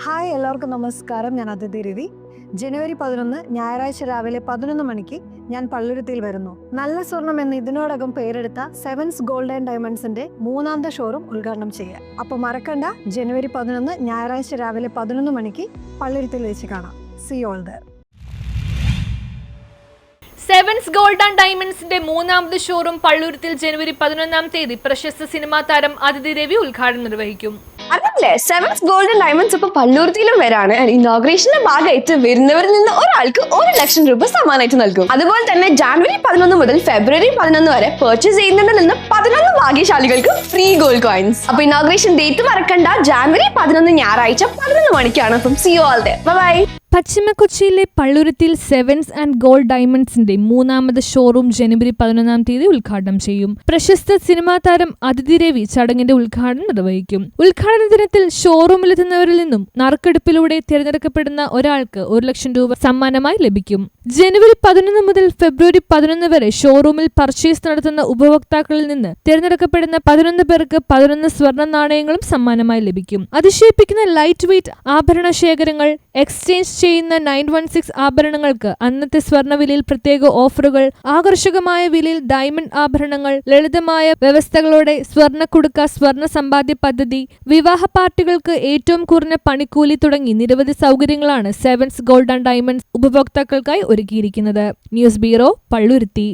Hi, എല്ലാവർക്കും നമസ്കാരം. ഞാൻ അതിഥി രവി. ജനുവരി 11 ഞായറാഴ്ച രാവിലെ 11 മണിക്ക് ഞാൻ പള്ളുരുത്തിയിൽ വരുന്നു. നല്ല സ്വർണം എന്ന് ഇതിനോടകം പേരെടുത്ത സെവൻസ് ഗോൾഡ് ആൻഡ് ഡയമണ്ട്സിന്റെ മൂന്നാമത്തെ ഷോറൂം ഉദ്ഘാടനം ചെയ്യുക. അപ്പോൾ മറക്കണ്ട, ജനുവരി 11 ഞായറാഴ്ച രാവിലെ 11 മണിക്ക് പള്ളുരുത്തിയിൽ വെച്ച് കാണാം. സീ ഓൾ ദർ. സെവൻസ് ഗോൾഡ് ആൻഡ് ഡയമണ്ട്സിന്റെ മൂന്നാമത് ഷോറൂം പള്ളുരുത്തിൽ ജനുവരി 11 പ്രശസ്ത സിനിമാ താരം അതിഥി രവി ഉദ്ഘാടനം നിർവഹിക്കും. അതല്ലേ, സെവൻസ് ഗോൾഡ് ആൻഡ് ഡയമണ്ട്സ് ഇപ്പൊ പള്ളുരുത്തിയിലും വരാണ്. ഇനോഗ്രേഷന്റെ ഭാഗമായിട്ട് വരുന്നവരിൽ നിന്ന് ഒരാൾക്ക് 1 ലക്ഷം രൂപ സമ്മാനമായിട്ട് നൽകും. അതുപോലെ തന്നെ ജാനുവരി 11 മുതൽ ഫെബ്രുവരി 11 വരെ പർച്ചേസ് ചെയ്യുന്നതിൽ നിന്ന് 11 ഭാഗ്യശാലികൾക്ക് ഫ്രീ ഗോൾഡ് കോയിൻസ്. അപ്പൊ ഇനോഗ്രേഷൻ ഡേറ്റ് മറക്കണ്ട, ജാനുവരി 11 ഞായറാഴ്ച 11 മണിക്കാണ്. അപ്പം see you all there. Bye. പശ്ചിമ കൊച്ചിയിലെ പള്ളുരുത്തിയിൽ സെവൻസ് ആൻഡ് ഗോൾഡ് ഡയമണ്ട്സിന്റെ മൂന്നാമത് ഷോറൂം ജനുവരി 11 ഉദ്ഘാടനം ചെയ്യും. പ്രശസ്ത സിനിമാ താരം അതിഥി രവി ചടങ്ങിന്റെ ഉദ്ഘാടനം നിർവഹിക്കും. ഉദ്ഘാടന ദിനത്തിൽ ഷോറൂമിലെത്തുന്നവരിൽ നിന്നും നറുക്കെടുപ്പിലൂടെ തിരഞ്ഞെടുക്കപ്പെടുന്ന ഒരാൾക്ക് 1 ലക്ഷം രൂപ സമ്മാനമായി ലഭിക്കും. ജനുവരി 11 മുതൽ ഫെബ്രുവരി 11 വരെ ഷോറൂമിൽ പർച്ചേസ് നടത്തുന്ന ഉപഭോക്താക്കളിൽ നിന്ന് തിരഞ്ഞെടുക്കപ്പെടുന്ന 11 പേർക്ക് 11 സ്വർണ്ണ നാണയങ്ങളും സമ്മാനമായി ലഭിക്കും. അതിശയിപ്പിക്കുന്ന ലൈറ്റ് വെയ്റ്റ് ആഭരണ ശേഖരങ്ങൾ, എക്സ്ചേഞ്ച് ചെയ്യുന്ന 916 ആഭരണങ്ങൾക്ക് അന്നത്തെ സ്വർണ്ണവിലയിൽ പ്രത്യേക ഓഫറുകൾ, ആകർഷകമായ വിലയിൽ ഡയമണ്ട് ആഭരണങ്ങൾ, ലളിതമായ വ്യവസ്ഥകളോടെ സ്വർണ്ണക്കുടുക്ക, സ്വർണ്ണ സമ്പാദ്യ പദ്ധതി, വിവാഹ പാർട്ടികൾക്ക് ഏറ്റവും കുറഞ്ഞ പണിക്കൂലി തുടങ്ങി നിരവധി സൗകര്യങ്ങളാണ് സെവൻസ് ഗോൾഡ് ആൻഡ് ഡയമണ്ട്സ് ഉപഭോക്താക്കൾക്കായി ഒരുക്കിയിരിക്കുന്നത്. News bureau, Palluruthy.